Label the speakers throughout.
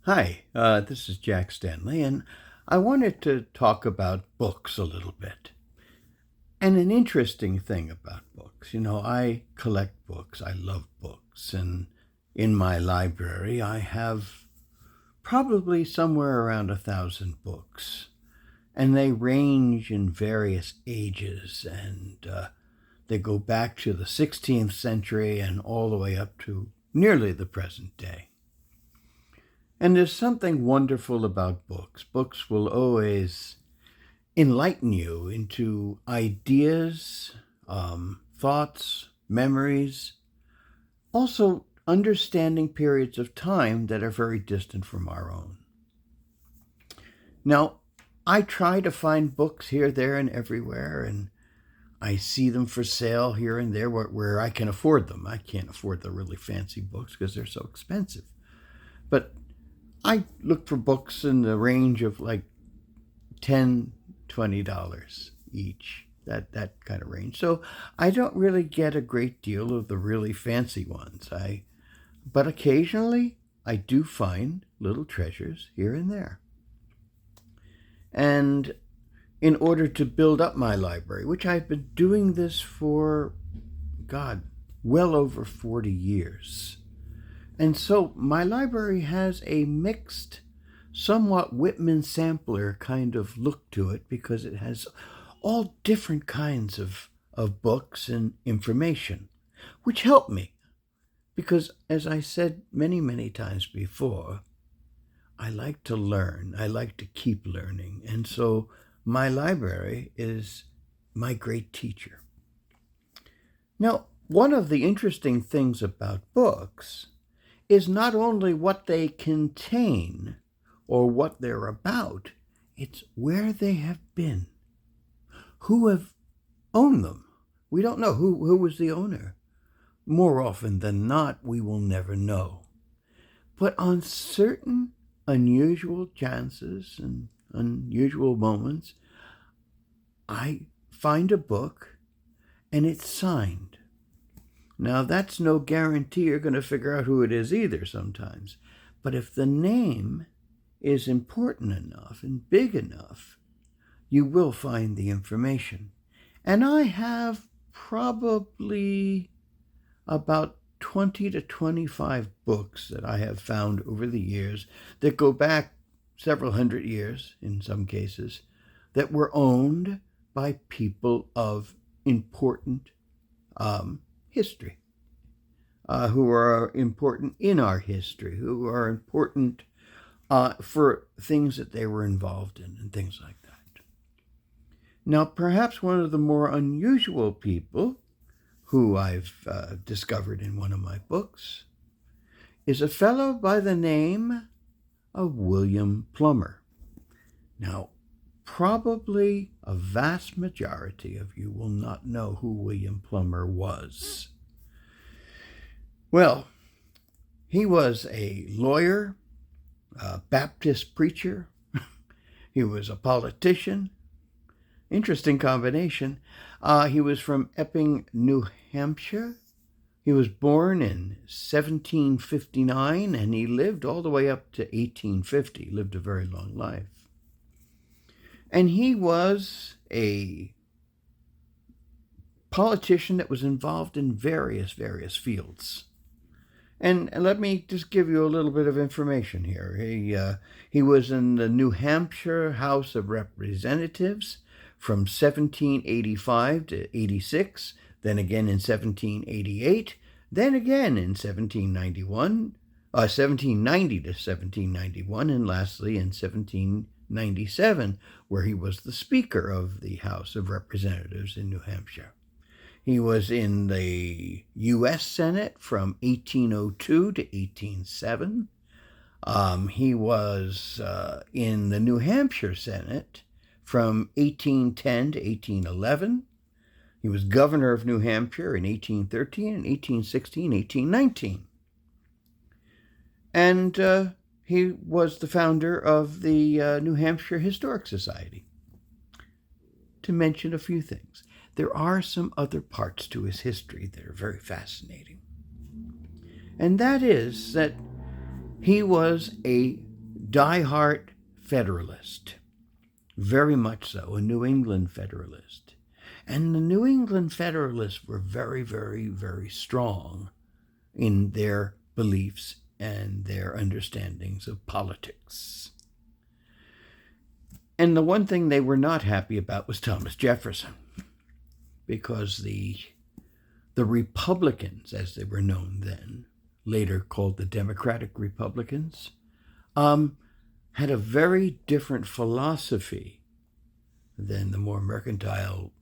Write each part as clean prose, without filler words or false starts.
Speaker 1: Hi, this is Jack Stanley, and I wanted to talk about books a little bit. And an interesting thing about books, I collect books, I love books, and in my library I have probably somewhere around 1,000 books. And they range in various ages, and they go back to the 16th century and all the way up to nearly the present day. And there's something wonderful about books. Books will always enlighten you into ideas, thoughts, memories, also understanding periods of time that are very distant from our own. Now, I try to find books here, there, and everywhere, and I see them for sale here and there where I can afford them. I can't afford the really fancy books because they're so expensive. But I look for books in the range of like $10, $20 each, that kind of range. So I don't really get a great deal of the really fancy ones. But occasionally I do find little treasures here and there. And in order to build up my library, which I've been doing this for, well over 40 years. And so my library has a mixed, somewhat Whitman sampler kind of look to it because it has all different kinds of books and information, which help me. Because as I said many, many times before, I like to learn. I like to keep learning. And so my library is my great teacher. Now, one of the interesting things about books is not only what they contain or what they're about, it's where they have been, who have owned them. We don't know who was the owner. More often than not, we will never know. But on certain unusual chances and unusual moments, I find a book and it's signed. Now, that's no guarantee you're going to figure out who it is either sometimes. But if the name is important enough and big enough, you will find the information. And I have probably about 20 to 25 books that I have found over the years that go back several hundred years in some cases, that were owned by people of important history, who are important in our history, who are important for things that they were involved in and things like that. Now, perhaps one of the more unusual people who I've discovered in one of my books is a fellow by the name of William Plumer. Now, probably a vast majority of you will not know who William Plumer was. Well, he was a lawyer, a Baptist preacher. He was a politician. Interesting combination. He was from Epping, New Hampshire. He was born in 1759, and he lived all the way up to 1850. Lived a very long life. And he was a politician that was involved in various fields. And let me just give you a little bit of information here. He was in the New Hampshire House of Representatives from 1785 to 86, then again in 1788, then again in 1790 to 1791, and lastly in 1797, where he was the Speaker of the House of Representatives in New Hampshire. He was in the U.S. Senate from 1802 to 1807. He was in the New Hampshire Senate from 1810 to 1811. He was governor of New Hampshire in 1813 and 1816, 1819. And he was the founder of the New Hampshire Historical Society, to mention a few things. There are some other parts to his history that are very fascinating. And that is that he was a diehard Federalist, very much so, a New England Federalist. And the New England Federalists were very, very, very strong in their beliefs and their understandings of politics. And the one thing they were not happy about was Thomas Jefferson, because the Republicans, as they were known then, later called the Democratic Republicans, had a very different philosophy than the more mercantile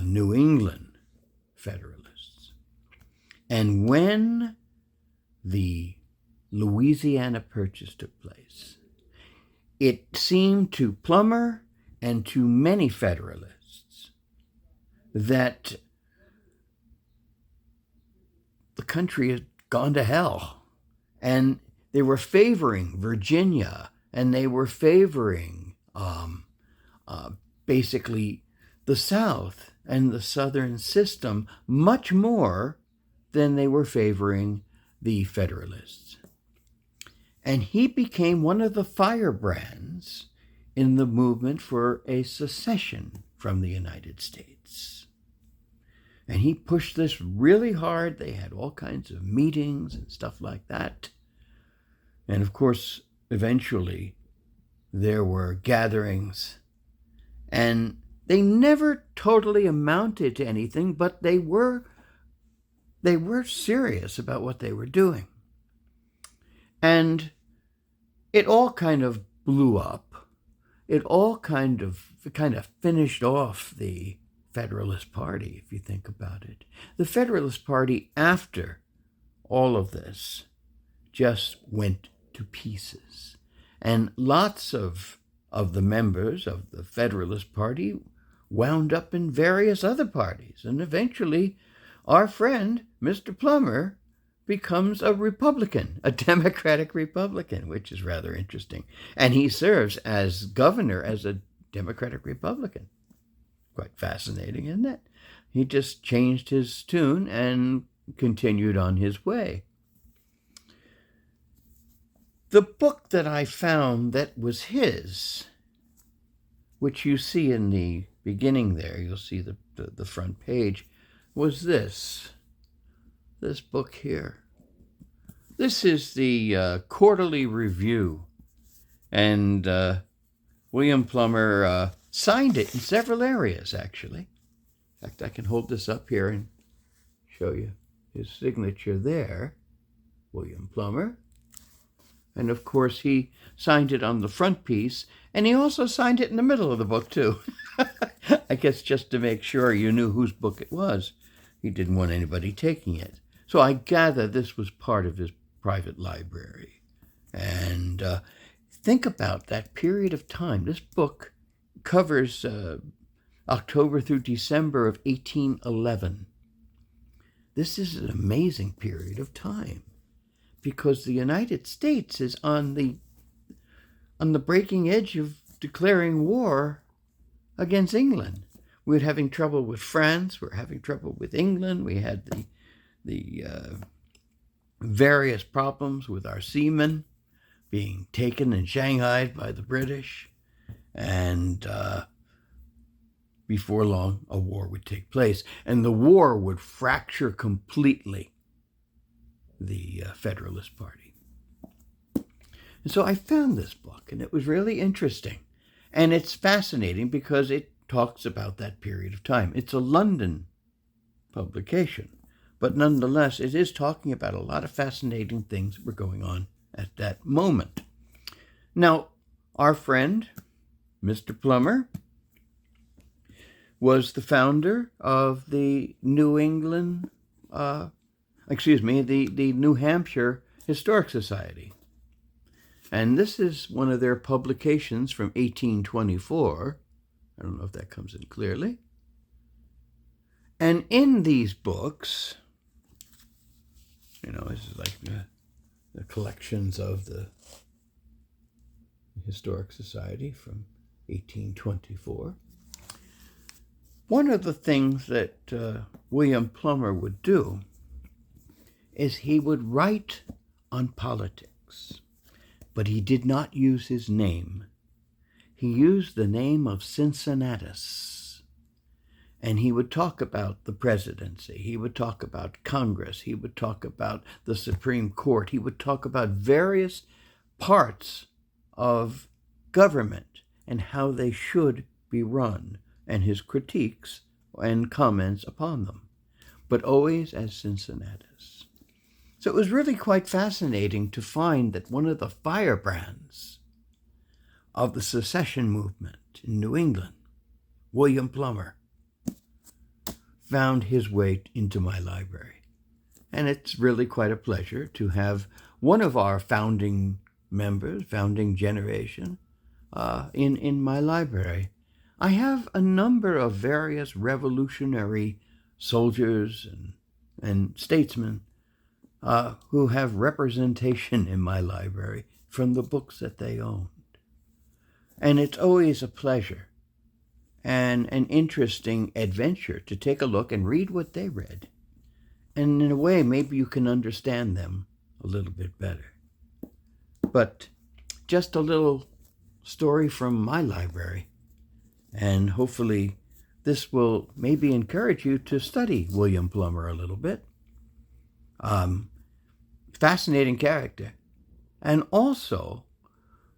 Speaker 1: New England Federalists. And when the Louisiana Purchase took place, it seemed to Plumer and to many Federalists that the country had gone to hell, and they were favoring Virginia, and they were favoring basically the South and the Southern system much more than they were favoring the Federalists. And he became one of the firebrands in the movement for a secession from the United States. And he pushed this really hard. They had all kinds of meetings and stuff like that. And of course, eventually, there were gatherings, and they never totally amounted to anything, but they were serious about what they were doing. And it all kind of blew up. It all kind of finished off the Federalist Party, if you think about it. The Federalist Party, after all of this, just went to pieces. And lots of the members of the Federalist Party wound up in various other parties. And eventually, our friend, Mr. Plumer, becomes a Republican, a Democratic Republican, which is rather interesting. And he serves as governor as a Democratic Republican. Quite fascinating, isn't it? He just changed his tune and continued on his way. The book that I found that was his, which you see in the beginning there, you'll see the front page, was this book here. This is the Quarterly Review, and William Plumer signed it in several areas, actually. In fact, I can hold this up here and show you his signature there, William Plumer. And of course, he signed it on the front piece, and he also signed it in the middle of the book, too. I guess just to make sure you knew whose book it was. He didn't want anybody taking it. So I gather this was part of his private library. And think about that period of time. This book covers October through December of 1811. This is an amazing period of time, because the United States is on the breaking edge of declaring war against England. We're having trouble with France. We're having trouble with England. We had the various problems with our seamen being taken and shanghaied by the British. And before long, a war would take place. And the war would fracture completely the Federalist Party. And so I found this book, and it was really interesting. And it's fascinating because it talks about that period of time. It's a London publication, but nonetheless, it is talking about a lot of fascinating things that were going on at that moment. Now, our friend, Mr. Plumer, was the founder of the New Hampshire Historical Society. And this is one of their publications from 1824. I don't know if that comes in clearly. And in these books, this is like the collections of the Historic Society from 1824. One of the things that William Plumer would do is he would write on politics. But he did not use his name. He used the name of Cincinnatus. And he would talk about the presidency. He would talk about Congress. He would talk about the Supreme Court. He would talk about various parts of government and how they should be run, and his critiques and comments upon them, but always as Cincinnatus. So it was really quite fascinating to find that one of the firebrands of the secession movement in New England, William Plumer, found his way into my library. And it's really quite a pleasure to have one of our founding members, founding generation, in my library. I have a number of various revolutionary soldiers and statesmen who have representation in my library from the books that they owned. And it's always a pleasure and an interesting adventure to take a look and read what they read. And in a way, maybe you can understand them a little bit better. But just a little story from my library. And hopefully this will maybe encourage you to study William Plumer a little bit. Fascinating character. And also,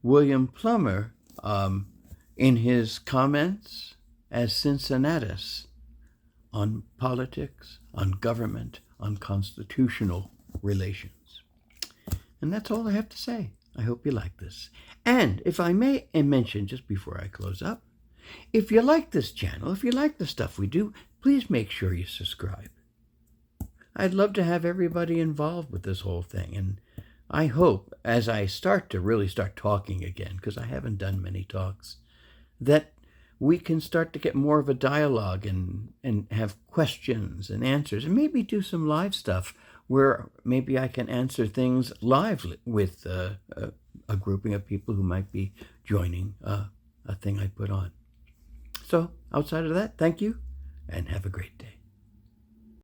Speaker 1: William Plumer, in his comments as Cincinnatus on politics, on government, on constitutional relations. And that's all I have to say. I hope you like this. And if I may mention, just before I close up, if you like this channel, if you like the stuff we do, please make sure you subscribe. I'd love to have everybody involved with this whole thing. And I hope, as I start to really start talking again, because I haven't done many talks, that we can start to get more of a dialogue and have questions and answers, and maybe do some live stuff where maybe I can answer things live with a grouping of people who might be joining a thing I put on. So outside of that, thank you and have a great day.